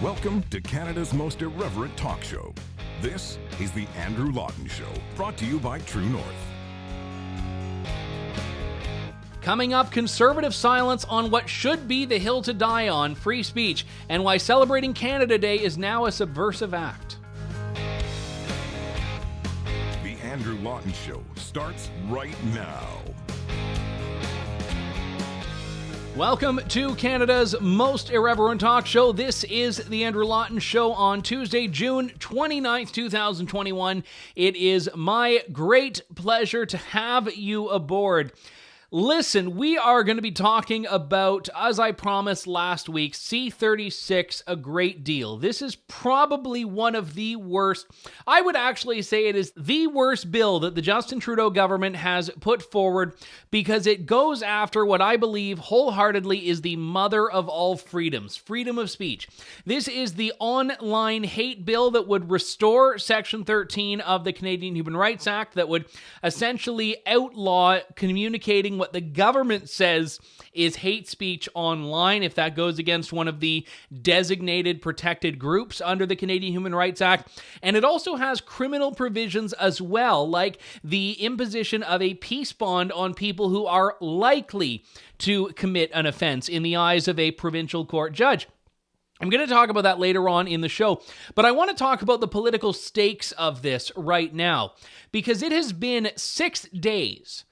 Welcome to Canada's most irreverent talk show. This is the Andrew Lawton Show, brought to you by True North. Coming up, conservative silence on what should be the hill to die on, free speech, and why celebrating Canada Day is now a subversive act. The Andrew Lawton Show starts right now. Welcome to Canada's most irreverent talk show. This is the Andrew Lawton Show on Tuesday, June 29th, 2021. It is my great pleasure to have you aboard. Listen, we are going to be talking about, as I promised last week, C-36 a great deal. This is probably one of the worst, I would actually say it is the worst bill that the Justin Trudeau government has put forward because it goes after what I believe wholeheartedly is the mother of all freedoms, freedom of speech. This is the online hate bill that would restore Section 13 of the Canadian Human Rights Act that would essentially outlaw communicating what the government says is hate speech online if that goes against one of the designated protected groups under the Canadian Human Rights Act. And it also has criminal provisions as well, like the imposition of a peace bond on people who are likely to commit an offense in the eyes of a provincial court judge. I'm going to talk about that later on in the show, but I want to talk about the political stakes of this right now, because it has been 6 days,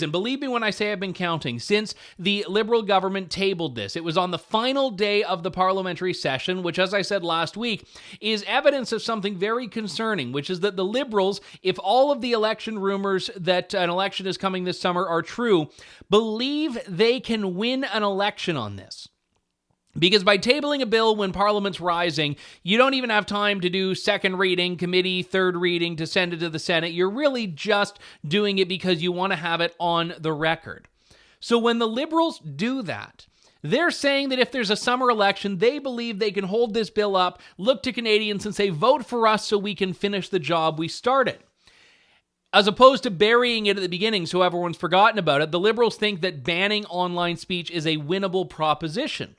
and believe me when I say I've been counting, since the Liberal government tabled this. It was on the final day of the parliamentary session, which, as I said last week, is evidence of something very concerning, which is that the Liberals, if all of the election rumors that an election is coming this summer are true, believe they can win an election on this. Because by tabling a bill when Parliament's rising, you don't even have time to do second reading, committee, third reading to send it to the Senate. You're really just doing it because you want to have it on the record. So when the Liberals do that, they're saying that if there's a summer election, they believe they can hold this bill up, look to Canadians and say, vote for us so we can finish the job we started. As opposed to burying it at the beginning so everyone's forgotten about it, the Liberals think that banning online speech is a winnable proposition.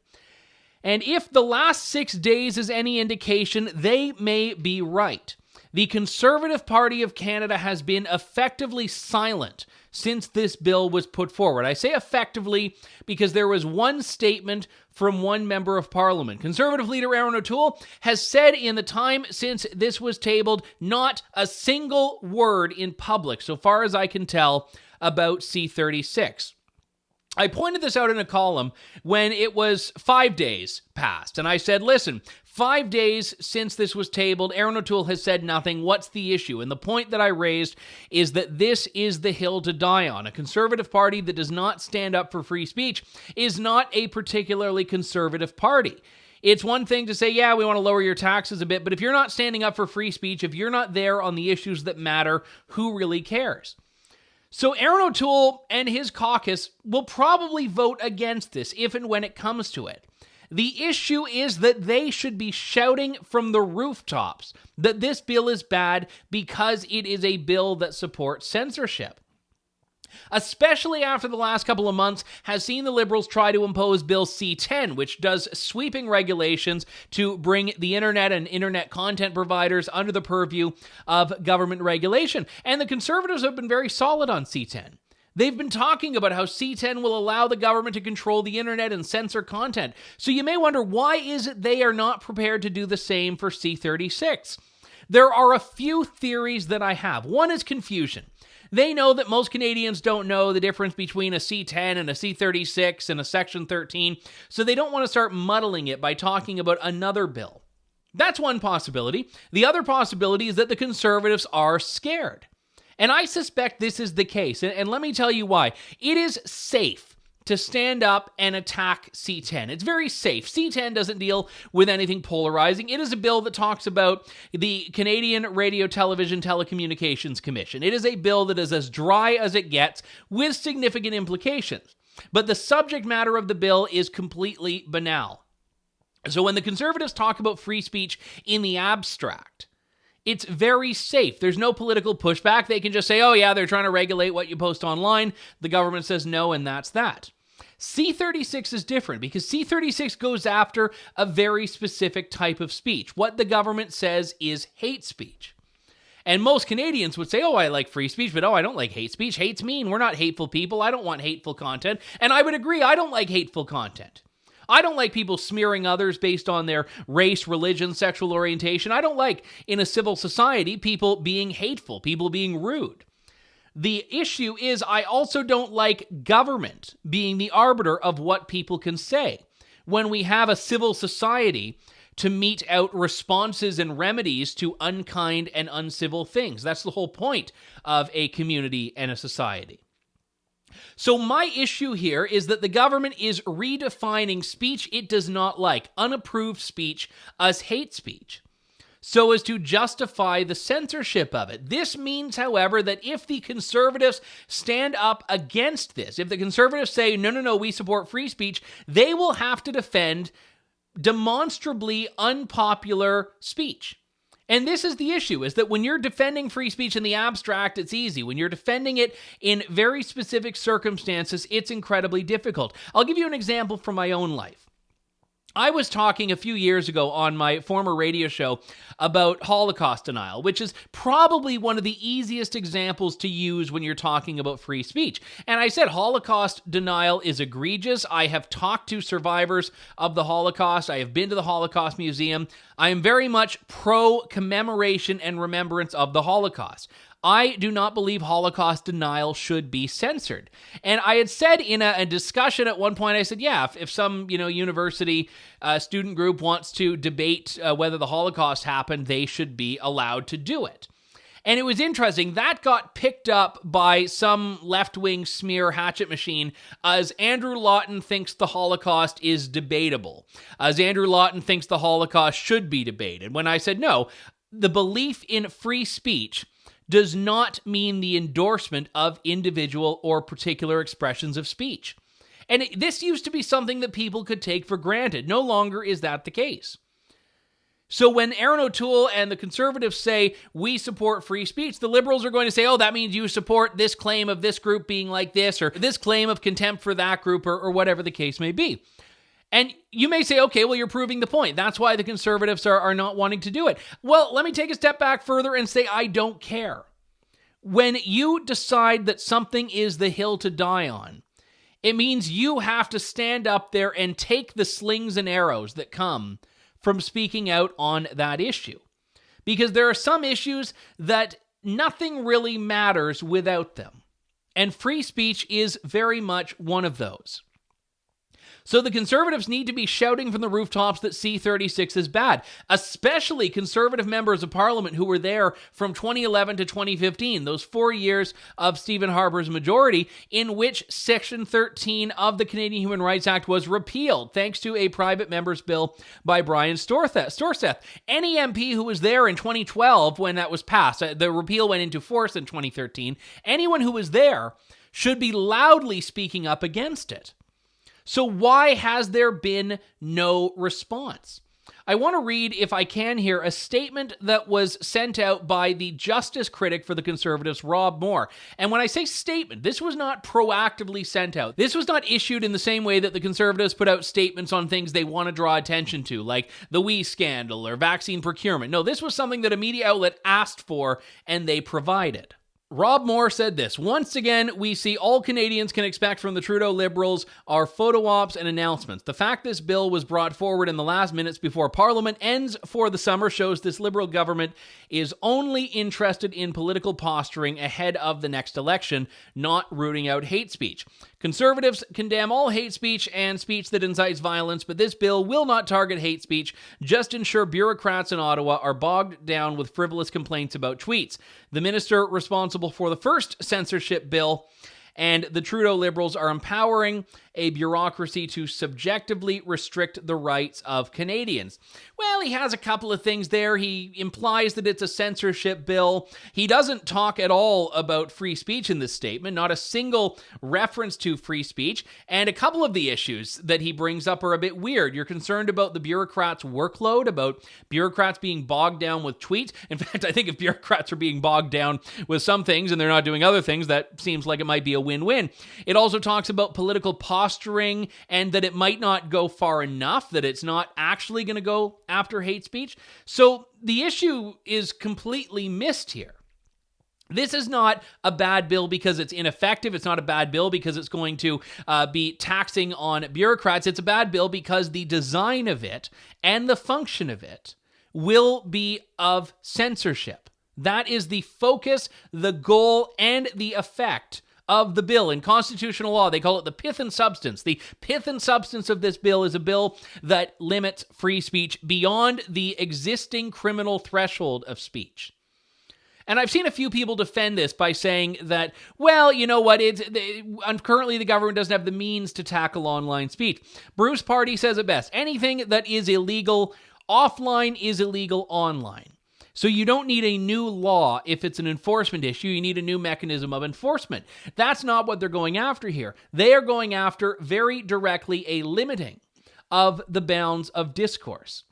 And if the last 6 days is any indication, they may be right. The Conservative Party of Canada has been effectively silent since this bill was put forward. I say effectively because there was one statement from one member of Parliament. Conservative leader Erin O'Toole has said in the time since this was tabled, not a single word in public, so far as I can tell, about C-36. I pointed this out in a column when it was 5 days past, and I said, listen, 5 days since this was tabled, Erin O'Toole has said nothing. What's the issue? And the point that I raised is that this is the hill to die on. A Conservative Party that does not stand up for free speech is not a particularly conservative party. It's one thing to say, yeah, we want to lower your taxes a bit, but if you're not standing up for free speech, if you're not there on the issues that matter, who really cares? So Erin O'Toole and his caucus will probably vote against this if and when it comes to it. The issue is that they should be shouting from the rooftops that this bill is bad because it is a bill that supports censorship. Especially after the last couple of months has seen the Liberals try to impose Bill C-10, which does sweeping regulations to bring the internet and internet content providers under the purview of government regulation. And the Conservatives have been very solid on C-10. They've been talking about how C-10 will allow the government to control the internet and censor content. So you may wonder, why is it they are not prepared to do the same for C-36? There are a few theories that I have. One is confusion. They know that most Canadians don't know the difference between a C-10 and a C-36 and a Section 13, so they don't want to start muddling it by talking about another bill. That's one possibility. The other possibility is that the Conservatives are scared. And I suspect this is the case, and let me tell you why. It is safe to stand up and attack C-10. It's very safe. C-10 doesn't deal with anything polarizing. It is a bill that talks about the Canadian Radio Television Telecommunications Commission. It is a bill that is as dry as it gets with significant implications. But the subject matter of the bill is completely banal. So when the Conservatives talk about free speech in the abstract, it's very safe. There's no political pushback. They can just say, oh yeah, they're trying to regulate what you post online. The government says no, and that's that. C-36 is different because C-36 goes after a very specific type of speech. What the government says is hate speech. And most Canadians would say, oh, I like free speech, but oh, I don't like hate speech. Hate's mean. We're not hateful people. I don't want hateful content. And I would agree, I don't like hateful content. I don't like people smearing others based on their race, religion, sexual orientation. I don't like, in a civil society, people being hateful, people being rude. The issue is I also don't like government being the arbiter of what people can say. When we have a civil society to mete out responses and remedies to unkind and uncivil things. That's the whole point of a community and a society. So my issue here is that the government is redefining speech it does not like, unapproved speech, as hate speech, so as to justify the censorship of it. This means, however, that if the Conservatives stand up against this, if the Conservatives say, no, we support free speech, they will have to defend demonstrably unpopular speech. And this is the issue, is that when you're defending free speech in the abstract, it's easy. When you're defending it in very specific circumstances, it's incredibly difficult. I'll give you an example from my own life. I was talking a few years ago on my former radio show about Holocaust denial, which is probably one of the easiest examples to use when you're talking about free speech. And I said Holocaust denial is egregious. I have talked to survivors of the Holocaust. I have been to the Holocaust Museum. I am very much pro-commemoration and remembrance of the Holocaust. I do not believe Holocaust denial should be censored. And I had said in a discussion at one point, I said, yeah, if some university student group wants to debate whether the Holocaust happened, they should be allowed to do it. And it was interesting, that got picked up by some left-wing smear hatchet machine as Andrew Lawton thinks the Holocaust is debatable, as Andrew Lawton thinks the Holocaust should be debated. When I said, no, the belief in free speech does not mean the endorsement of individual or particular expressions of speech. And this used to be something that people could take for granted. No longer is that the case. So when Erin O'Toole and the Conservatives say, we support free speech, the Liberals are going to say, oh, that means you support this claim of this group being like this, or this claim of contempt for that group, or whatever the case may be. And you may say, okay, well, you're proving the point. That's why the Conservatives are not wanting to do it. Well, let me take a step back further and say, I don't care. When you decide that something is the hill to die on, it means you have to stand up there and take the slings and arrows that come from speaking out on that issue. Because there are some issues that nothing really matters without them. And free speech is very much one of those. So the Conservatives need to be shouting from the rooftops that C-36 is bad, especially Conservative members of Parliament who were there from 2011 to 2015, those 4 years of Stephen Harper's majority, in which Section 13 of the Canadian Human Rights Act was repealed, thanks to a private member's bill by Brian Storseth. Any MP who was there in 2012 when that was passed, the repeal went into force in 2013, anyone who was there should be loudly speaking up against it. So why has there been no response? I want to read, if I can here, a statement that was sent out by the justice critic for the Conservatives, Rob Moore. And when I say statement, this was not proactively sent out. This was not issued in the same way that the Conservatives put out statements on things they want to draw attention to, like the WE scandal or vaccine procurement. No, this was something that a media outlet asked for, and they provided. Rob Moore said this, once again, we see all Canadians can expect from the Trudeau Liberals are photo ops and announcements. The fact this bill was brought forward in the last minutes before Parliament ends for the summer shows this Liberal government is only interested in political posturing ahead of the next election, not rooting out hate speech. Conservatives condemn all hate speech and speech that incites violence, but this bill will not target hate speech, just ensure bureaucrats in Ottawa are bogged down with frivolous complaints about tweets. The minister responsible for the first censorship bill and the Trudeau Liberals are empowering a bureaucracy to subjectively restrict the rights of Canadians. Well, he has a couple of things there. He implies that it's a censorship bill. He doesn't talk at all about free speech in this statement, not a single reference to free speech. And a couple of the issues that he brings up are a bit weird. You're concerned about the bureaucrats' workload, about bureaucrats being bogged down with tweets. In fact, I think if bureaucrats are being bogged down with some things and they're not doing other things, that seems like it might be a win-win. It also talks about political posturing posturing and that it might not go far enough, that it's not actually going to go after hate speech. So the issue is completely missed here. This is not a bad bill because it's ineffective. It's not a bad bill because it's going to be taxing on bureaucrats. It's a bad bill because the design of it and the function of it will be of censorship. That is the focus, the goal, and the effect of the bill. In constitutional law, they call it the pith and substance. The pith and substance of this bill is a bill that limits free speech beyond the existing criminal threshold of speech. And I've seen a few people defend this by saying that, well, you know what, currently the government doesn't have the means to tackle online speech. Bruce Party says it best. Anything that is illegal offline is illegal online. So you don't need a new law if it's an enforcement issue. You need a new mechanism of enforcement. That's not what they're going after here. They are going after very directly a limiting of the bounds of discourse.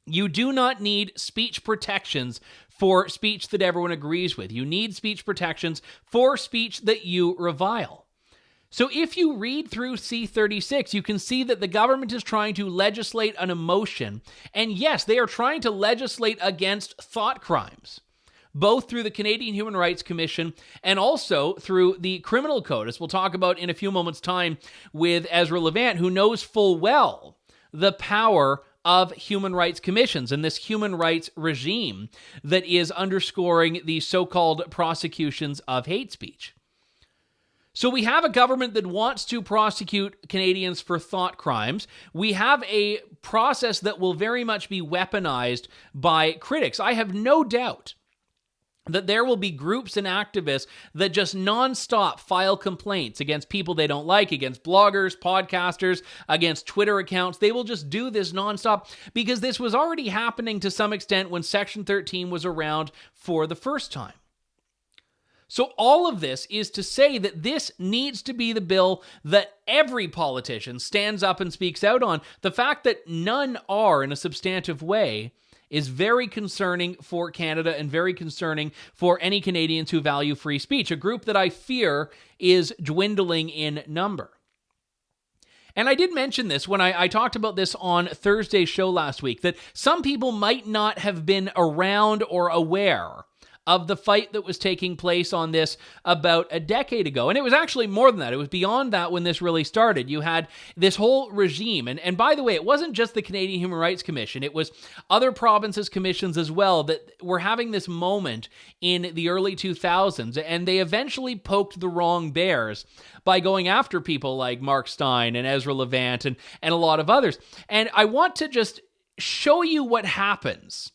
You do not need speech protections for speech that everyone agrees with. You need speech protections for speech that you revile. So if you read through C-36, you can see that the government is trying to legislate an emotion. And yes, they are trying to legislate against thought crimes, both through the Canadian Human Rights Commission and also through the Criminal Code, as we'll talk about in a few moments' time with Ezra Levant, who knows full well the power of human rights commissions and this human rights regime that is underscoring the so-called prosecutions of hate speech. So we have a government that wants to prosecute Canadians for thought crimes. We have a process that will very much be weaponized by critics. I have no doubt that there will be groups and activists that just nonstop file complaints against people they don't like, against bloggers, podcasters, against Twitter accounts. They will just do this nonstop because this was already happening to some extent when Section 13 was around for the first time. So all of this is to say that this needs to be the bill that every politician stands up and speaks out on. The fact that none are in a substantive way is very concerning for Canada and very concerning for any Canadians who value free speech, a group that I fear is dwindling in number. And I did mention this when I talked about this on Thursday's show last week, that some people might not have been around or aware of the fight that was taking place on this about a decade ago. And it was actually more than that. It was beyond that when this really started. You had this whole regime. And by the way, it wasn't just the Canadian Human Rights Commission. It was other provinces' commissions as well that were having this moment in the early 2000s. And they eventually poked the wrong bears by going after people like Mark Stein and Ezra Levant and a lot of others. And I want to just show you what happens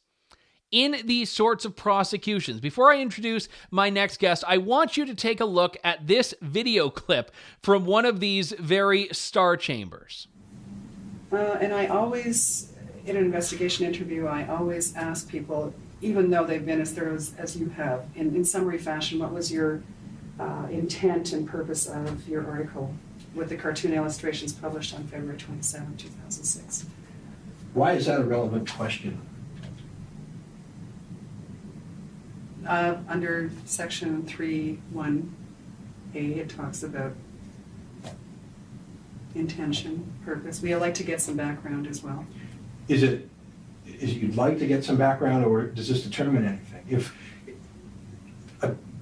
in these sorts of prosecutions. Before I introduce my next guest, I want you to take a look at this video clip from one of these very star chambers. And I always, in an investigation interview, I always ask people, even though they've been as thorough as you have, in summary fashion, what was your intent and purpose of your article with the cartoon illustrations published on February 27, 2006? Why is that a relevant question? Under section 3(1)(a), it talks about intention, purpose. We like to get some background as well. Is it you'd like to get some background, or does this determine anything? If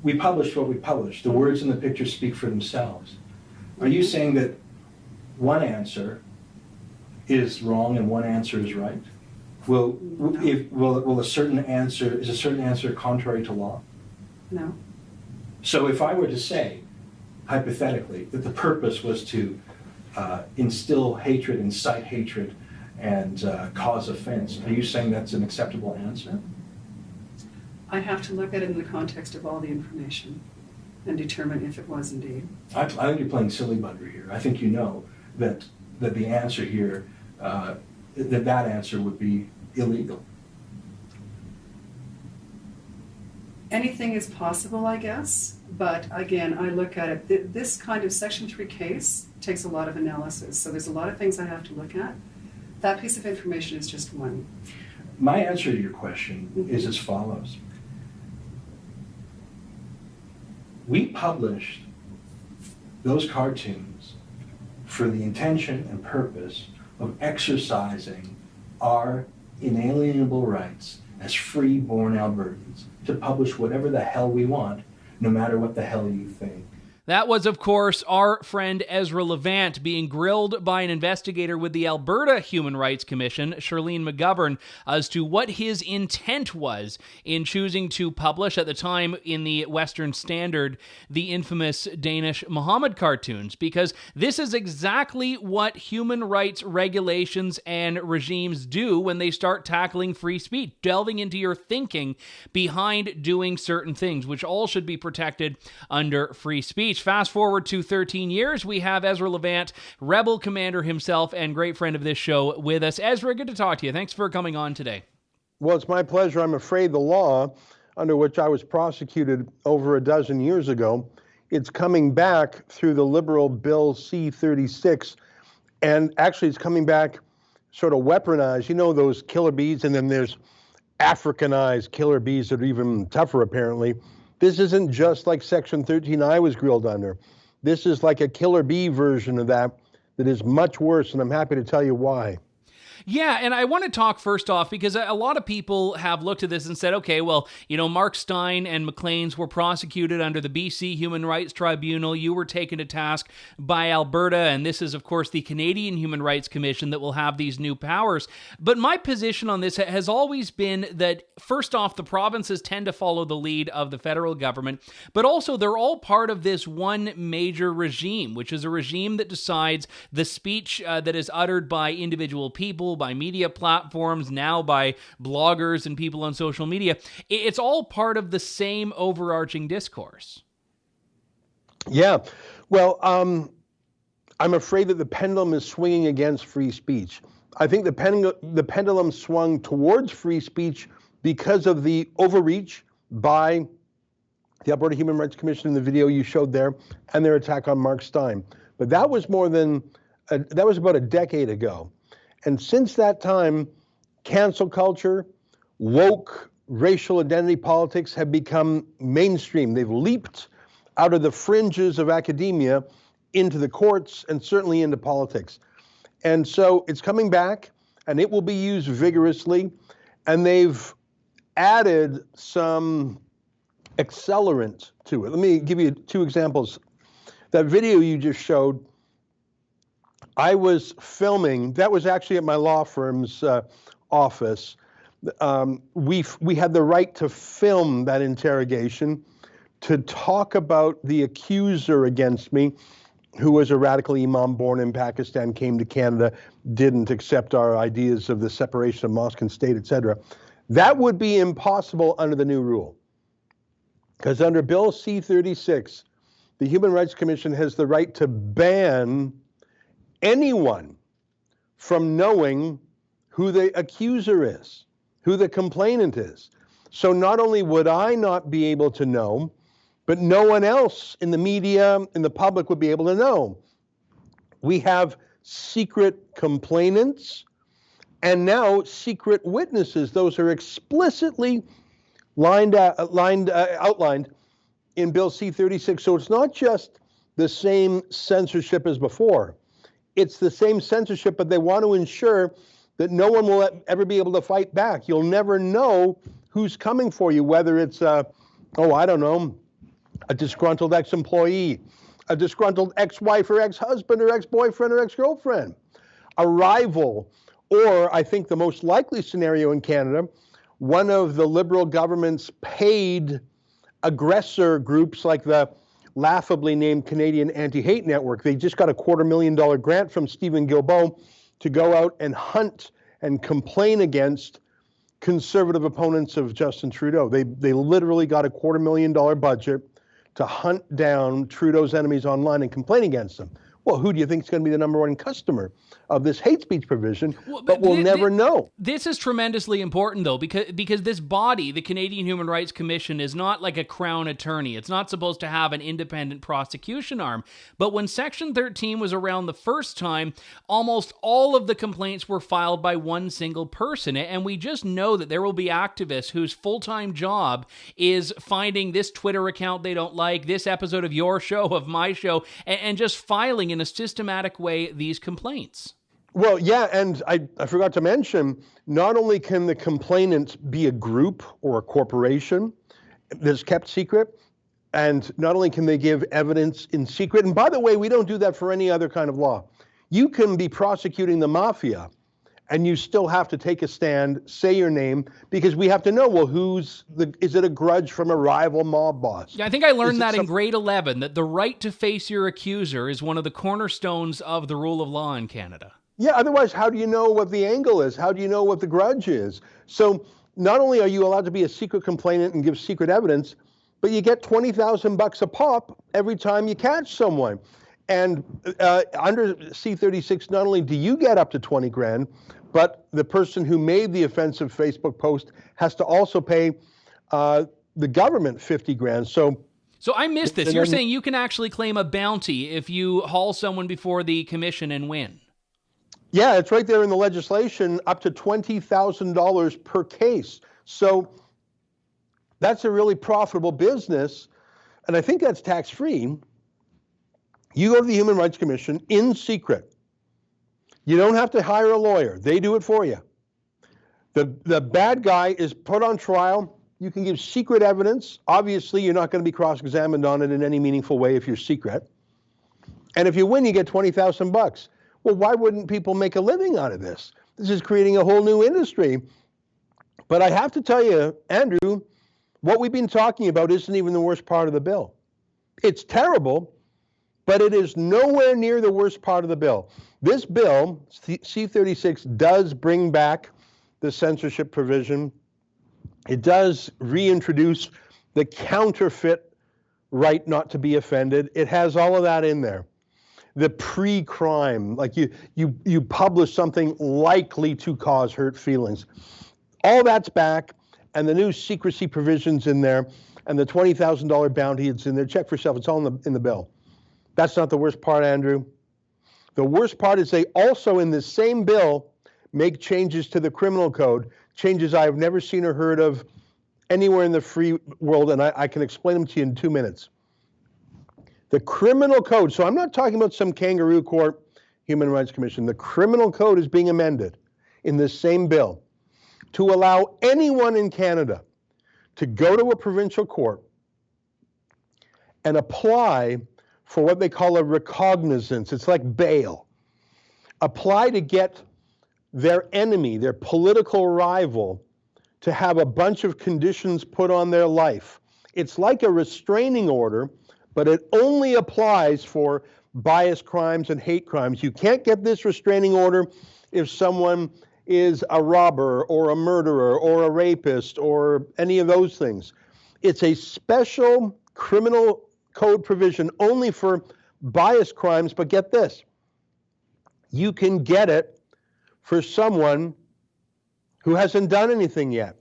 we published what we published, the words in the picture speak for themselves. Are you saying that one answer is wrong and one answer is right? Will a certain answer contrary to law? No. So if I were to say, hypothetically, that the purpose was to instill hatred, incite hatred, and cause offense, are you saying that's an acceptable answer? I have to look at it in the context of all the information and determine if it was indeed. I think you're playing silly bugger here. I think you know that the answer here, that answer would be illegal. Anything is possible, I guess, but again, I look at it, this kind of Section 3 case takes a lot of analysis, so there's a lot of things I have to look at. That piece of information is just one. My answer to your question is as follows. We published those cartoons for the intention and purpose of exercising our inalienable rights as free-born Albertans to publish whatever the hell we want, no matter what the hell you think. That was, of course, our friend Ezra Levant being grilled by an investigator with the Alberta Human Rights Commission, Charlene McGovern, as to what his intent was in choosing to publish, at the time in the Western Standard, the infamous Danish Muhammad cartoons, because this is exactly what human rights regulations and regimes do when they start tackling free speech, delving into your thinking behind doing certain things, which all should be protected under free speech. Fast forward to 13 years, we have Ezra Levant, rebel commander himself and great friend of this show, with us. Ezra, good to talk to you. Thanks for coming on today. Well, it's my pleasure. I'm afraid the law under which I was prosecuted over a dozen years ago, it's coming back through the liberal Bill C-36, and actually it's coming back sort of weaponized. You know those killer bees, and then there's Africanized killer bees that are even tougher, apparently. This isn't just like Section 13 I was grilled under. This is like a killer bee version of that is much worse, and I'm happy to tell you why. Yeah, and I want to talk first off because a lot of people have looked at this and said, okay, well, you know, Mark Steyn and Maclean's were prosecuted under the BC Human Rights Tribunal. You were taken to task by Alberta, and this is, of course, the Canadian Human Rights Commission that will have these new powers. But my position on this has always been that, first off, the provinces tend to follow the lead of the federal government, but also they're all part of this one major regime, which is a regime that decides the speech that is uttered by individual people, by media platforms, now by bloggers and people on social media. It's all part of the same overarching discourse. Yeah. Well, I'm afraid that the pendulum is swinging against free speech. I think the pendulum swung towards free speech because of the overreach by the Alberta Human Rights Commission in the video you showed there, and their attack on Mark Steyn. But that was that was about a decade ago. And since that time, cancel culture, woke racial identity politics have become mainstream. They've leaped out of the fringes of academia into the courts and certainly into politics. And so it's coming back, and it will be used vigorously. And they've added some accelerant to it. Let me give you two examples. That video you just showed, I was filming. That was actually at my law firm's office. We had the right to film that interrogation, to talk about the accuser against me, who was a radical imam born in Pakistan, came to Canada, didn't accept our ideas of the separation of mosque and state, etc. That would be impossible under the new rule. Because under Bill C-36, the Human Rights Commission has the right to ban anyone from knowing who the accuser is, who the complainant is. So not only would I not be able to know, but no one else in the media, in the public would be able to know. We have secret complainants and now secret witnesses. Those are explicitly outlined in Bill C-36. So it's not just the same censorship as before. It's the same censorship, but they want to ensure that no one will ever be able to fight back. You'll never know who's coming for you, whether it's, a disgruntled ex-employee, a disgruntled ex-wife or ex-husband or ex-boyfriend or ex-girlfriend, a rival, or I think the most likely scenario in Canada, one of the Liberal government's paid aggressor groups like the laughably named Canadian Anti-Hate Network. They just got a $250,000 grant from Stephen Guilbeault to go out and hunt and complain against conservative opponents of Justin Trudeau. They literally got a $250,000 budget to hunt down Trudeau's enemies online and complain against them. Well, who do you think is going to be the number one customer of this hate speech provision? But we'll never know. This is tremendously important, though, because this body, the Canadian Human Rights Commission, is not like a crown attorney. It's not supposed to have an independent prosecution arm. But when Section 13 was around the first time, almost all of the complaints were filed by one single person. And we just know that there will be activists whose full-time job is finding this Twitter account they don't like, this episode of your show, of my show, and just filing in a systematic way these complaints. Well, yeah, and I forgot to mention, not only can the complainant be a group or a corporation that's kept secret, and not only can they give evidence in secret, and by the way, we don't do that for any other kind of law. You can be prosecuting the mafia, and you still have to take a stand, say your name, because we have to know, well, is it a grudge from a rival mob boss? Yeah, I think I learned that in grade 11, that the right to face your accuser is one of the cornerstones of the rule of law in Canada. Yeah, otherwise, how do you know what the angle is? How do you know what the grudge is? So not only are you allowed to be a secret complainant and give secret evidence, but you get $20,000 a pop every time you catch someone. And under C-36, not only do you get up to 20 grand, but the person who made the offensive Facebook post has to also pay the government 50 grand. So I missed this. You're saying you can actually claim a bounty if you haul someone before the commission and win? Yeah, it's right there in the legislation, up to $20,000 per case. So that's a really profitable business, and I think that's tax-free. You go to the Human Rights Commission in secret. You don't have to hire a lawyer. They do it for you. The bad guy is put on trial. You can give secret evidence. Obviously, you're not going to be cross-examined on it in any meaningful way if you're secret. And if you win, you get $20,000. Well, why wouldn't people make a living out of this? This is creating a whole new industry. But I have to tell you, Andrew, what we've been talking about isn't even the worst part of the bill. It's terrible, but it is nowhere near the worst part of the bill. This bill, C-36, does bring back the censorship provision. It does reintroduce the counterfeit right not to be offended. It has all of that in there. The pre-crime, like you publish something likely to cause hurt feelings. All that's back, and the new secrecy provisions in there, and the $20,000 bounty, it's in there. Check for yourself, it's all in the bill. That's not the worst part, Andrew. The worst part is they also, in the same bill, make changes to the criminal code, changes I have never seen or heard of anywhere in the free world, and I can explain them to you in 2 minutes. The criminal code, so I'm not talking about some kangaroo court, Human Rights Commission. The criminal code is being amended in this same bill to allow anyone in Canada to go to a provincial court and apply for what they call a recognizance. It's like bail. Apply to get their enemy, their political rival, to have a bunch of conditions put on their life. It's like a restraining order, but it only applies for bias crimes and hate crimes. You can't get this restraining order if someone is a robber or a murderer or a rapist or any of those things. It's a special criminal code provision only for bias crimes, but get this, you can get it for someone who hasn't done anything yet.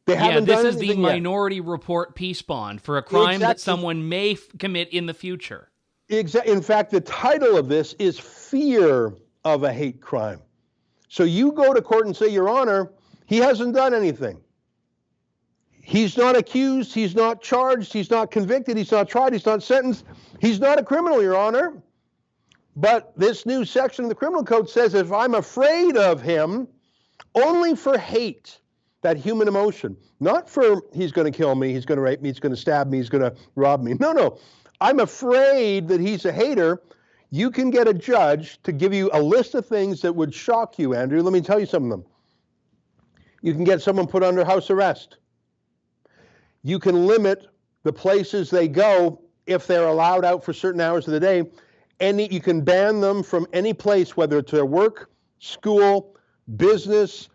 This is the Minority Report peace bond for a crime that someone may commit in the future. In fact, the title of this is Fear of a Hate Crime. So you go to court and say, Your Honor, he hasn't done anything. He's not accused, he's not charged, he's not convicted, he's not tried, he's not sentenced. He's not a criminal, Your Honor. But this new section of the criminal code says if I'm afraid of him, only for hate, that human emotion, not for he's going to kill me, he's going to rape me, he's going to stab me, he's going to rob me. No. I'm afraid that he's a hater. You can get a judge to give you a list of things that would shock you, Andrew. Let me tell you some of them. You can get someone put under house arrest. You can limit the places they go if they're allowed out for certain hours of the day. You can ban them from any place, whether it's their work, school, business,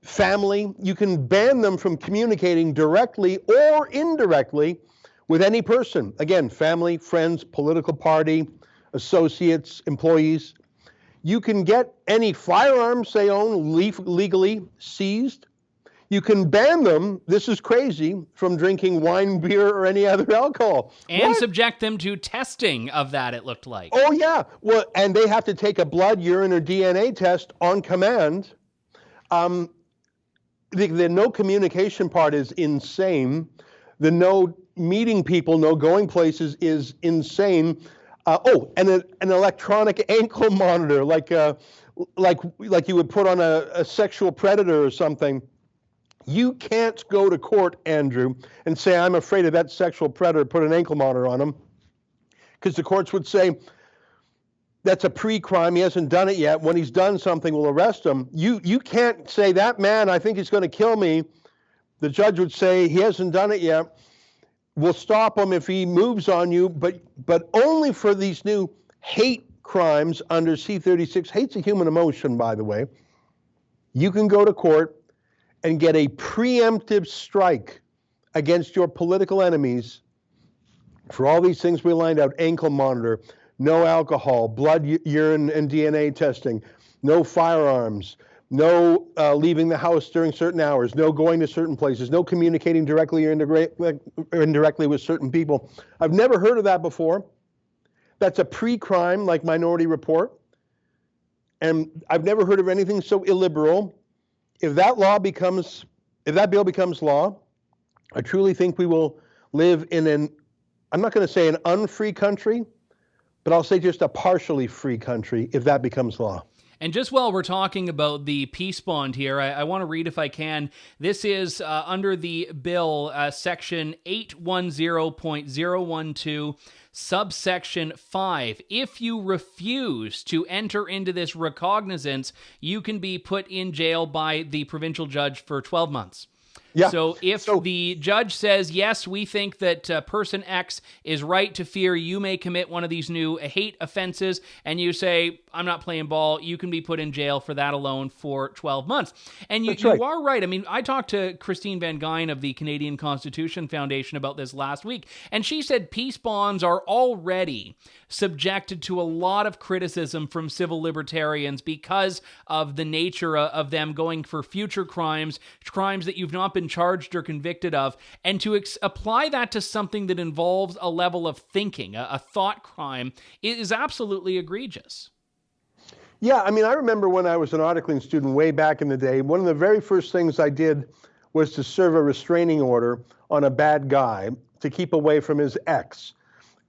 family. You can ban them from communicating directly or indirectly with any person. Again, family, friends, political party, associates, employees. You can get any firearms they own legally seized. You can ban them, this is crazy, from drinking wine, beer, or any other alcohol. And subject them to testing of that, it looked like. Oh, yeah. Well, and they have to take a blood, urine, or DNA test on command. The no communication part is insane. The no meeting people, no going places is insane. And an electronic ankle monitor, like you would put on a sexual predator or something. You can't go to court, Andrew, and say, I'm afraid of that sexual predator, put an ankle monitor on him. Because the courts would say, that's a pre-crime, he hasn't done it yet. When he's done something, we'll arrest him. You can't say, that man, I think he's going to kill me. The judge would say, he hasn't done it yet. We'll stop him if he moves on you, but only for these new hate crimes under C-36. Hate's a human emotion, by the way. You can go to court and get a preemptive strike against your political enemies for all these things we lined out: ankle monitor, no alcohol, blood, urine, and DNA testing, no firearms, no leaving the house during certain hours, no going to certain places, no communicating directly or indirectly with certain people. I've never heard of that before. That's a pre-crime, like Minority Report. And I've never heard of anything so illiberal. If that bill becomes law, I truly think we will live in I'm not going to say an unfree country, but I'll say just a partially free country if that becomes law. And just while we're talking about the peace bond here, I want to read, if I can. This is under the bill, section 810.012, subsection 5. If you refuse to enter into this recognizance, you can be put in jail by the provincial judge for 12 months. Yeah. So if the judge says, yes, we think that person X is right to fear you may commit one of these new hate offenses, and you say, I'm not playing ball, you can be put in jail for that alone for 12 months. And you are right. I mean, I talked to Christine Van Geyn of the Canadian Constitution Foundation about this last week, and she said peace bonds are already subjected to a lot of criticism from civil libertarians because of the nature of them going for future crimes that you've not been charged or convicted of, and to apply that to something that involves a level of thinking, a thought crime, is absolutely egregious. Yeah, I mean, I remember when I was an articling student way back in the day, one of the very first things I did was to serve a restraining order on a bad guy to keep away from his ex.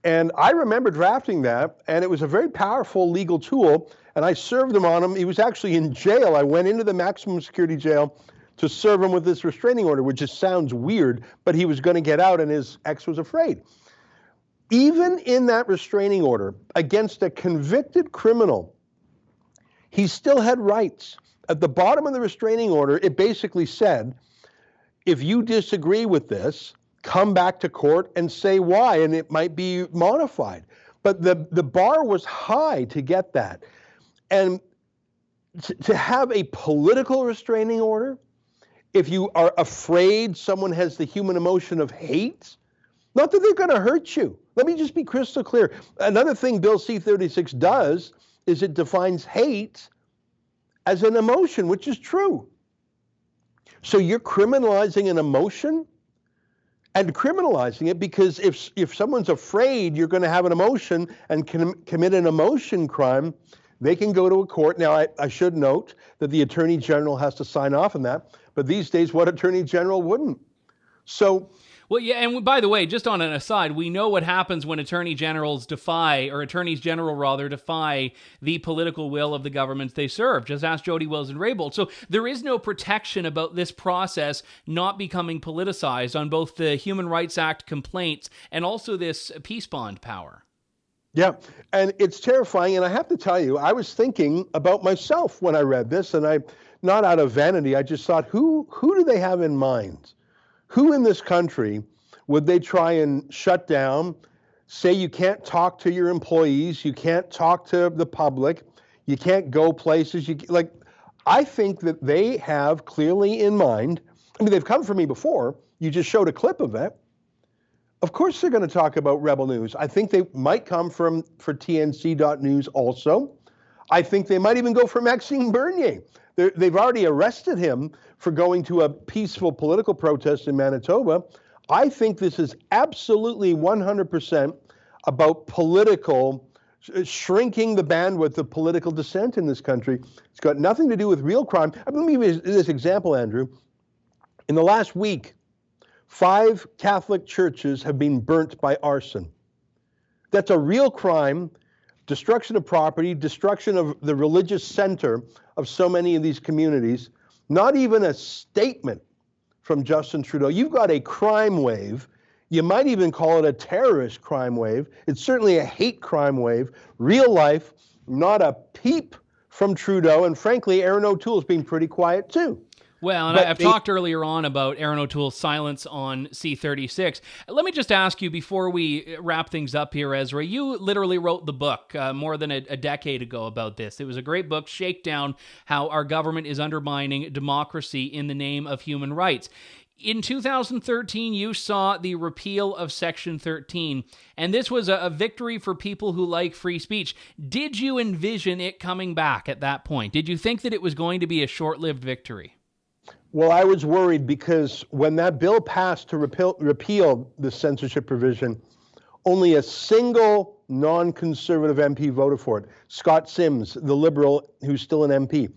And I remember drafting that, and it was a very powerful legal tool, and I served him on him. He was actually in jail. I went into the maximum security jail to serve him with this restraining order, which just sounds weird, but he was going to get out, and his ex was afraid. Even in that restraining order against a convicted criminal, he still had rights. At the bottom of the restraining order, it basically said, if you disagree with this, come back to court and say why, and it might be modified. But the bar was high to get that. And to have a political restraining order, if you are afraid someone has the human emotion of hate, not that they're going to hurt you. Let me just be crystal clear. Another thing Bill C-36 does is it defines hate as an emotion, which is true. So you're criminalizing an emotion and criminalizing it because if someone's afraid you're going to have an emotion and commit an emotion crime, they can go to a court. Now, I should note that the Attorney General has to sign off on that, but these days, what Attorney General wouldn't? So... Well, yeah, and by the way, just on an aside, we know what happens when attorneys general defy the political will of the governments they serve. Just ask Jody Wilson-Raybould. So there is no protection about this process not becoming politicized on both the Human Rights Act complaints and also this peace bond power. Yeah, and it's terrifying. And I have to tell you, I was thinking about myself when I read this, and I, not out of vanity, I just thought, who do they have in mind? Who in this country would they try and shut down, say you can't talk to your employees, you can't talk to the public, you can't go places, I think that they have clearly in mind, I mean, they've come for me before, you just showed a clip of it. Of course they're going to talk about Rebel News. I think they might come for TNC.news also. I think they might even go for Maxime Bernier. They've already arrested him for going to a peaceful political protest in Manitoba. I think this is absolutely 100% about shrinking the bandwidth of political dissent in this country. It's got nothing to do with real crime. Let me give you this example, Andrew. In the last week, 5 Catholic churches have been burnt by arson. That's a real crime, destruction of property, destruction of the religious center of so many of these communities. Not even a statement from Justin Trudeau. You've got a crime wave. You might even call it a terrorist crime wave. It's certainly a hate crime wave. Real life, not a peep from Trudeau. And frankly, Erin O'Toole has been pretty quiet too. Well, and I've talked earlier on about Erin O'Toole's silence on C-36. Let me just ask you before we wrap things up here, Ezra. You literally wrote the book more than a decade ago about this. It was a great book, Shakedown, How Our Government is Undermining Democracy in the Name of Human Rights. In 2013, you saw the repeal of Section 13, and this was a victory for people who like free speech. Did you envision it coming back at that point? Did you think that it was going to be a short-lived victory? Well, I was worried because when that bill passed to repeal the censorship provision, only a single non-conservative MP voted for it. Scott Sims, the Liberal who's still an MP.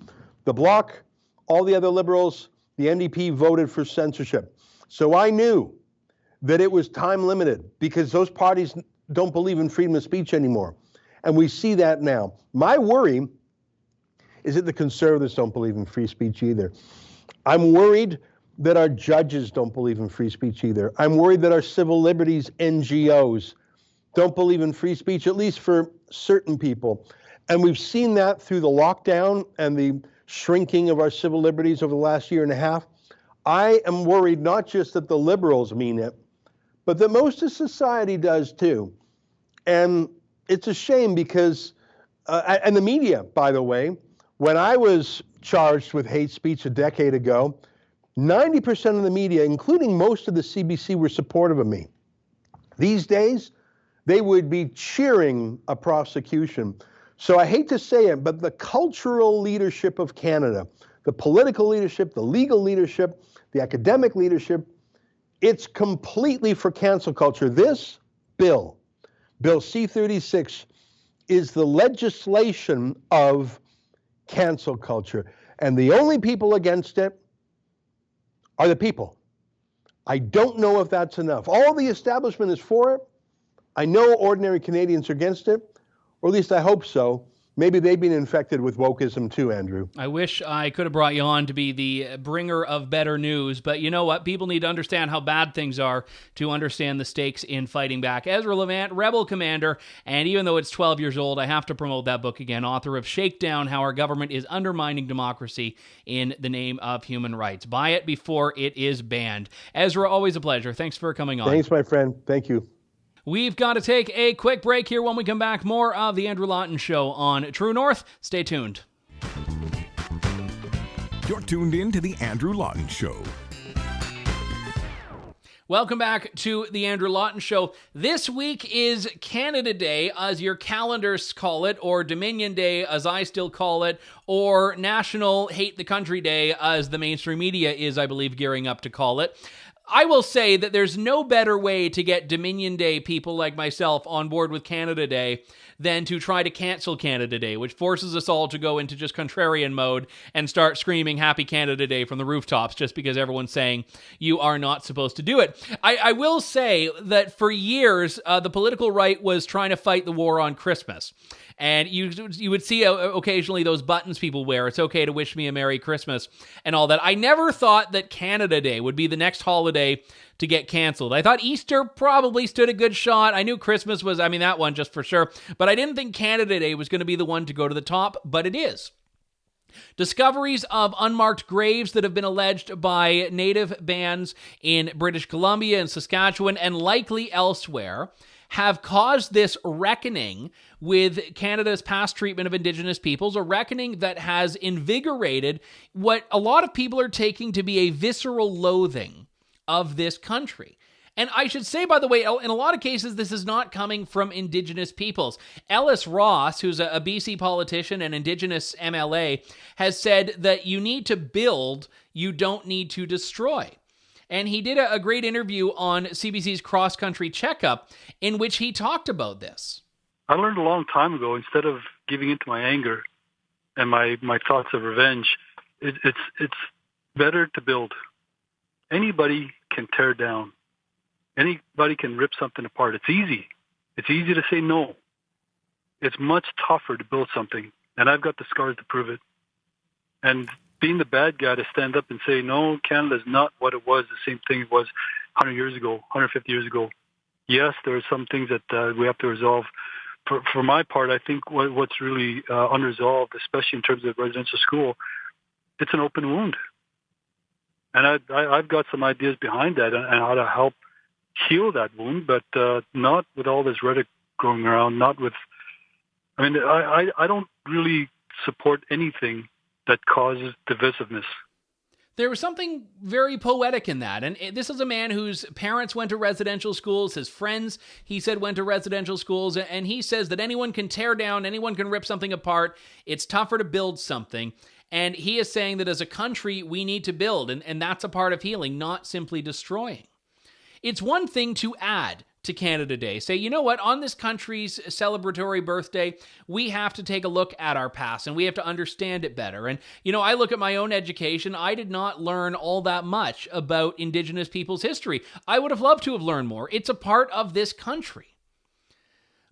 The Bloc, all the other Liberals, the NDP voted for censorship. So I knew that it was time limited because those parties don't believe in freedom of speech anymore. And we see that now. My worry is that the Conservatives don't believe in free speech either. I'm worried that our judges don't believe in free speech either. I'm worried that our civil liberties NGOs don't believe in free speech, at least for certain people. And we've seen that through the lockdown and the shrinking of our civil liberties over the last year and a half. I am worried not just that the Liberals mean it, but that most of society does too. And it's a shame because, and the media, by the way, when I was charged with hate speech a decade ago, 90% of the media, including most of the CBC, were supportive of me. These days, they would be cheering a prosecution. So I hate to say it, but the cultural leadership of Canada, the political leadership, the legal leadership, the academic leadership, it's completely for cancel culture. This bill, Bill C-36, is the legislation of cancel culture. And the only people against it are the people. I don't know if that's enough. All the establishment is for it. I know ordinary Canadians are against it, or at least I hope so. Maybe they've been infected with wokeism too, Andrew. I wish I could have brought you on to be the bringer of better news, but you know what? People need to understand how bad things are to understand the stakes in fighting back. Ezra Levant, Rebel Commander, and even though it's 12 years old, I have to promote that book again, author of Shakedown, How Our Government is Undermining Democracy in the Name of Human Rights. Buy it before it is banned. Ezra, always a pleasure. Thanks for coming on. Thanks, my friend. Thank you. We've got to take a quick break here. When we come back, more of The Andrew Lawton Show on True North. Stay tuned. You're tuned in to The Andrew Lawton Show. Welcome back to The Andrew Lawton Show. This week is Canada Day, as your calendars call it, or Dominion Day, as I still call it, or National Hate the Country Day, as the mainstream media is, I believe, gearing up to call it. I will say that there's no better way to get Dominion Day people like myself on board with Canada Day than to try to cancel Canada Day, which forces us all to go into just contrarian mode and start screaming Happy Canada Day from the rooftops just because everyone's saying you are not supposed to do it. I will say that for years, the political right was trying to fight the war on Christmas. And you would see occasionally those buttons people wear. It's okay to wish me a Merry Christmas and all that. I never thought that Canada Day would be the next holiday to get canceled. I thought Easter probably stood a good shot. I knew Christmas was, that one just for sure. But I didn't think Canada Day was going to be the one to go to the top, but it is. Discoveries of unmarked graves that have been alleged by native bands in British Columbia and Saskatchewan and likely elsewhere have caused this reckoning with Canada's past treatment of Indigenous peoples, a reckoning that has invigorated what a lot of people are taking to be a visceral loathing of this country. And I should say, by the way, in a lot of cases, this is not coming from Indigenous peoples. Ellis Ross, who's a BC politician and Indigenous MLA, has said that you need to build, you don't need to destroy. And he did a great interview on CBC's Cross Country Checkup in which he talked about this. I learned a long time ago, instead of giving into my anger and my thoughts of revenge, it's better to build. Anybody can tear down. Anybody can rip something apart. It's easy. It's easy to say no. It's much tougher to build something, and I've got the scars to prove it. And being the bad guy to stand up and say, no, Canada is not what it was, the same thing it was 100 years ago, 150 years ago. Yes, there are some things that we have to resolve. For my part, I think what's really unresolved, especially in terms of residential school, it's an open wound. And I've got some ideas behind that and how to help heal that wound, but not with all this rhetoric going around, I don't really support anything that causes divisiveness. There was something very poetic in that. And this is a man whose parents went to residential schools, his friends, he said, went to residential schools, and he says that anyone can tear down, anyone can rip something apart. It's tougher to build something. And he is saying that as a country, we need to build, and that's a part of healing, not simply destroying. It's one thing to add to Canada Day. Say, you know what, on this country's celebratory birthday, we have to take a look at our past and we have to understand it better. And, I look at my own education. I did not learn all that much about Indigenous people's history. I would have loved to have learned more. It's a part of this country.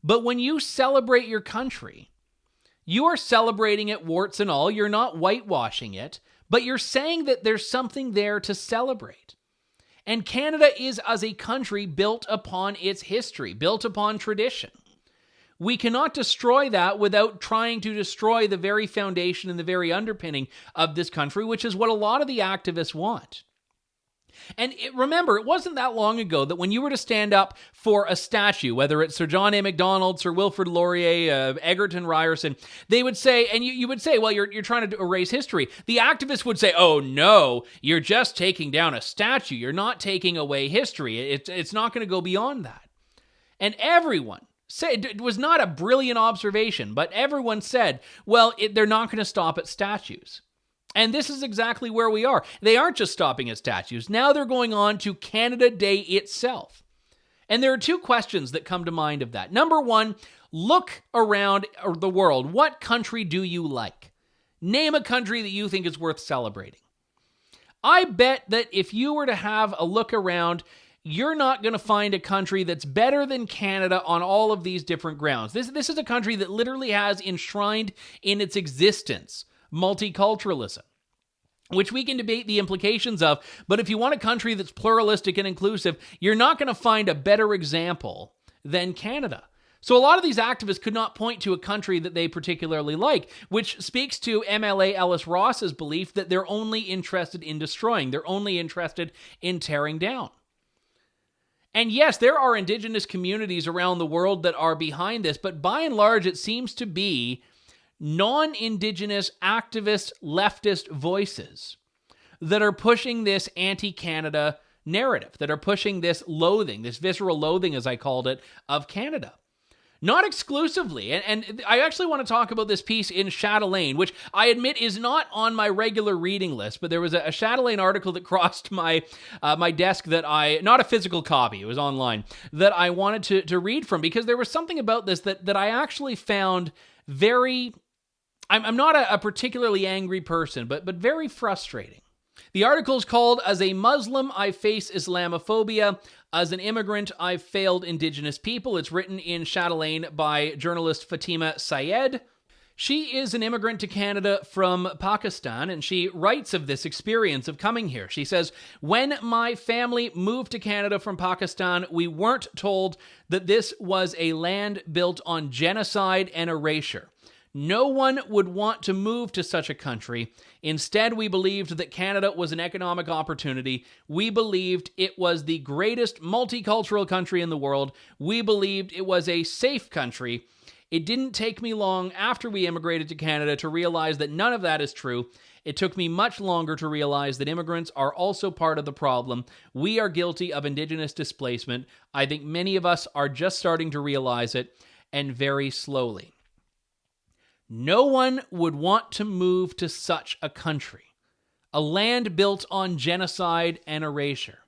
But when you celebrate your country, you are celebrating it warts and all. You're not whitewashing it, but you're saying that there's something there to celebrate. And Canada is, as a country, built upon its history, built upon tradition. We cannot destroy that without trying to destroy the very foundation and the very underpinning of this country, which is what a lot of the activists want. And remember, it wasn't that long ago that when you were to stand up for a statue, whether it's Sir John A. Macdonald, Sir Wilfrid Laurier, Egerton Ryerson, they would say, and you would say, well, you're trying to erase history. The activists would say, oh no, you're just taking down a statue. You're not taking away history. It's not going to go beyond that. And everyone said, it was not a brilliant observation, but everyone said, well, they're not going to stop at statues. And this is exactly where we are. They aren't just stopping at statues. Now they're going on to Canada Day itself. And there are two questions that come to mind of that. Number one, look around the world. What country do you like? Name a country that you think is worth celebrating. I bet that if you were to have a look around, you're not going to find a country that's better than Canada on all of these different grounds. This is a country that literally has enshrined in its existence multiculturalism, which we can debate the implications of, but if you want a country that's pluralistic and inclusive, you're not going to find a better example than Canada. So a lot of these activists could not point to a country that they particularly like, which speaks to MLA Ellis Ross's belief that they're only interested in destroying, they're only interested in tearing down. And yes, there are Indigenous communities around the world that are behind this, but by and large, it seems to be non-Indigenous activist leftist voices that are pushing this anti-Canada narrative, that are pushing this loathing, this visceral loathing, as I called it, of Canada. Not exclusively, and I actually want to talk about this piece in Chatelaine, which I admit is not on my regular reading list, but there was a Chatelaine article that crossed my my desk that not a physical copy, it was online, that I wanted to read from, because there was something about this that I actually found very... I'm not a particularly angry person, but very frustrating. The article is called, "As a Muslim, I Face Islamophobia. As an Immigrant, I've Failed Indigenous People." It's written in Chatelaine by journalist Fatima Syed. She is an immigrant to Canada from Pakistan, and she writes of this experience of coming here. She says, "When my family moved to Canada from Pakistan, we weren't told that this was a land built on genocide and erasure. No one would want to move to such a country. Instead, we believed that Canada was an economic opportunity. We believed it was the greatest multicultural country in the world. We believed it was a safe country. It didn't take me long after we immigrated to Canada to realize that none of that is true. It took me much longer to realize that immigrants are also part of the problem. We are guilty of Indigenous displacement. I think many of us are just starting to realize it, and very slowly." No one would want to move to such a country, a land built on genocide and erasure.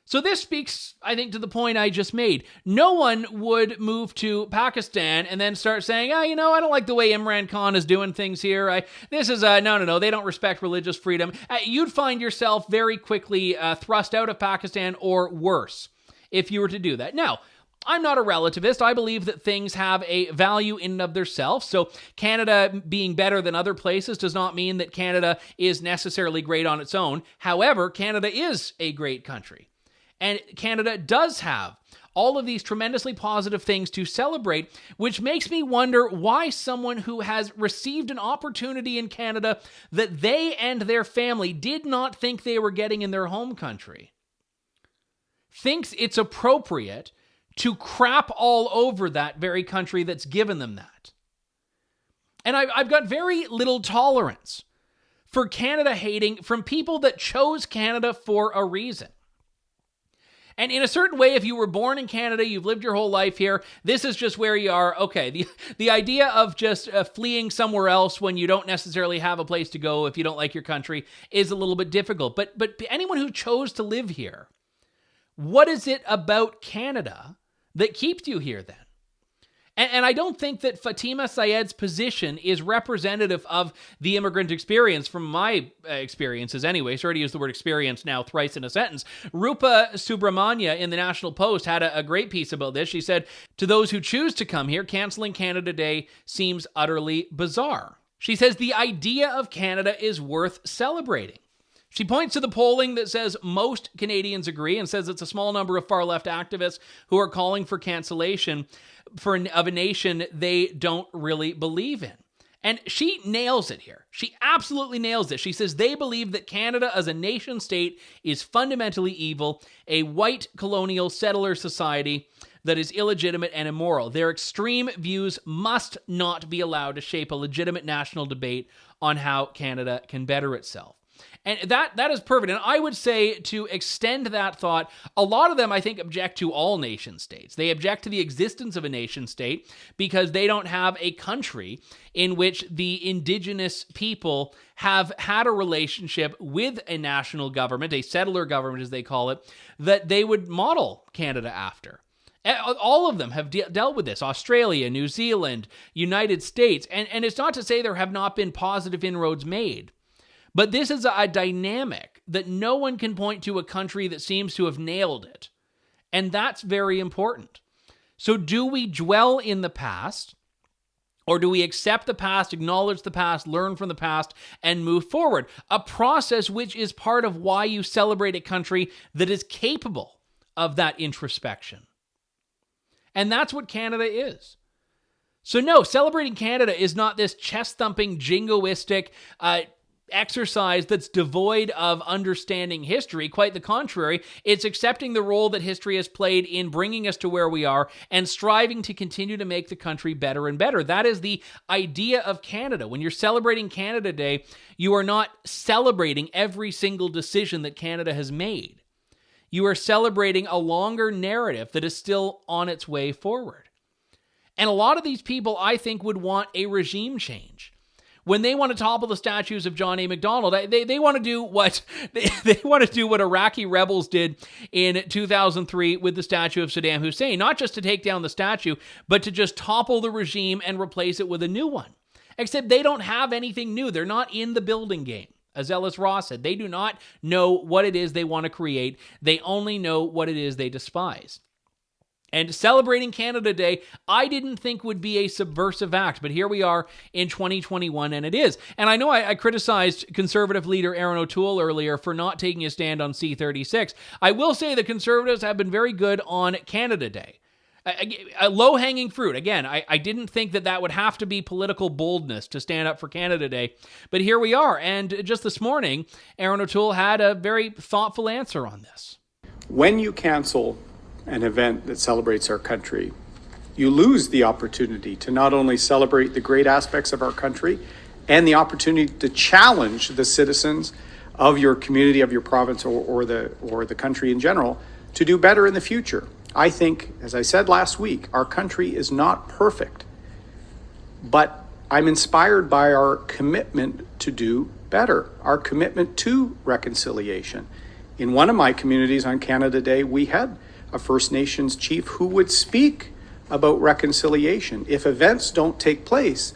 So this speaks, I think, to the point I just made. No one would move to Pakistan and then start saying, I don't like the way Imran Khan is doing things here. No, they don't respect religious freedom. You'd find yourself very quickly thrust out of Pakistan or worse if you were to do that. Now, I'm not a relativist. I believe that things have a value in and of themselves. So Canada being better than other places does not mean that Canada is necessarily great on its own. However, Canada is a great country. And Canada does have all of these tremendously positive things to celebrate, which makes me wonder why someone who has received an opportunity in Canada that they and their family did not think they were getting in their home country thinks it's appropriate to crap all over that very country that's given them that. And I've got very little tolerance for Canada hating from people that chose Canada for a reason. And in a certain way, if you were born in Canada, you've lived your whole life here, this is just where you are. Okay, the idea of just fleeing somewhere else when you don't necessarily have a place to go if you don't like your country is a little bit difficult. But anyone who chose to live here, what is it about Canada that keeps you here then? And I don't think that Fatima Syed's position is representative of the immigrant experience from my experiences anyway. Sorry to use the word experience now thrice in a sentence. Rupa Subramanya in the National Post had a great piece about this. She said, to those who choose to come here, canceling Canada Day seems utterly bizarre. She says the idea of Canada is worth celebrating. She points to the polling that says most Canadians agree and says it's a small number of far-left activists who are calling for cancellation of a nation they don't really believe in. And she nails it here. She absolutely nails it. She says they believe that Canada as a nation state is fundamentally evil, a white colonial settler society that is illegitimate and immoral. Their extreme views must not be allowed to shape a legitimate national debate on how Canada can better itself. And that is perfect. And I would say, to extend that thought, a lot of them, I think, object to all nation states. They object to the existence of a nation state because they don't have a country in which the indigenous people have had a relationship with a national government, a settler government as they call it, that they would model Canada after. All of them have dealt with this. Australia, New Zealand, United States. And it's not to say there have not been positive inroads made. But this is a dynamic that no one can point to a country that seems to have nailed it. And that's very important. So do we dwell in the past, or do we accept the past, acknowledge the past, learn from the past, and move forward? A process which is part of why you celebrate a country that is capable of that introspection. And that's what Canada is. So no, celebrating Canada is not this chest-thumping, jingoistic exercise that's devoid of understanding history. Quite the contrary, it's accepting the role that history has played in bringing us to where we are and striving to continue to make the country better and better. That is the idea of Canada. When you're celebrating Canada Day, you are not celebrating every single decision that Canada has made. You are celebrating a longer narrative that is still on its way forward. And a lot of these people, I think, would want a regime change. When they want to topple the statues of John A. Macdonald, they want to do what they want to do what Iraqi rebels did in 2003 with the statue of Saddam Hussein. Not just to take down the statue, but to just topple the regime and replace it with a new one. Except they don't have anything new. They're not in the building game. As Ellis Ross said, they do not know what it is they want to create. They only know what it is they despise. And celebrating Canada Day, I didn't think would be a subversive act, but here we are in 2021, and it is. And I know I criticized Conservative leader Erin O'Toole earlier for not taking a stand on C-36. I will say the Conservatives have been very good on Canada Day. A low-hanging fruit. Again, I didn't think that would have to be political boldness to stand up for Canada Day, but here we are. And just this morning, Erin O'Toole had a very thoughtful answer on this. When you cancel an event that celebrates our country, you lose the opportunity to not only celebrate the great aspects of our country and the opportunity to challenge the citizens of your community, of your province, or the country in general to do better in the future. I think, as I said last week, our country is not perfect, but I'm inspired by our commitment to do better, our commitment to reconciliation. In one of my communities on Canada Day, we had a First Nations chief who would speak about reconciliation. If events don't take place,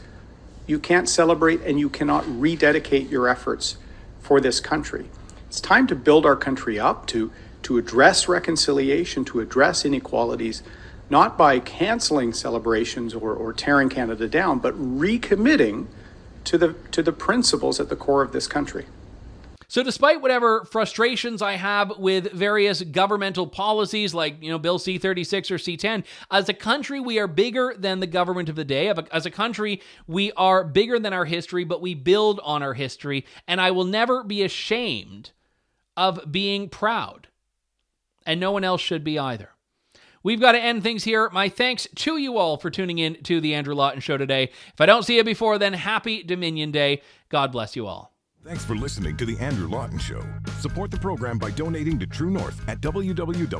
you can't celebrate and you cannot rededicate your efforts for this country. It's time to build our country up, to address reconciliation, to address inequalities, not by canceling celebrations or tearing Canada down, but recommitting to the principles at the core of this country. So despite whatever frustrations I have with various governmental policies like, Bill C-36 or C-10, as a country, we are bigger than the government of the day. As a country, we are bigger than our history, but we build on our history, and I will never be ashamed of being proud. And no one else should be either. We've got to end things here. My thanks to you all for tuning in to the Andrew Lawton Show today. If I don't see you before then, happy Dominion Day. God bless you all. Thanks for listening to The Andrew Lawton Show. Support the program by donating to True North at www.tnc.news.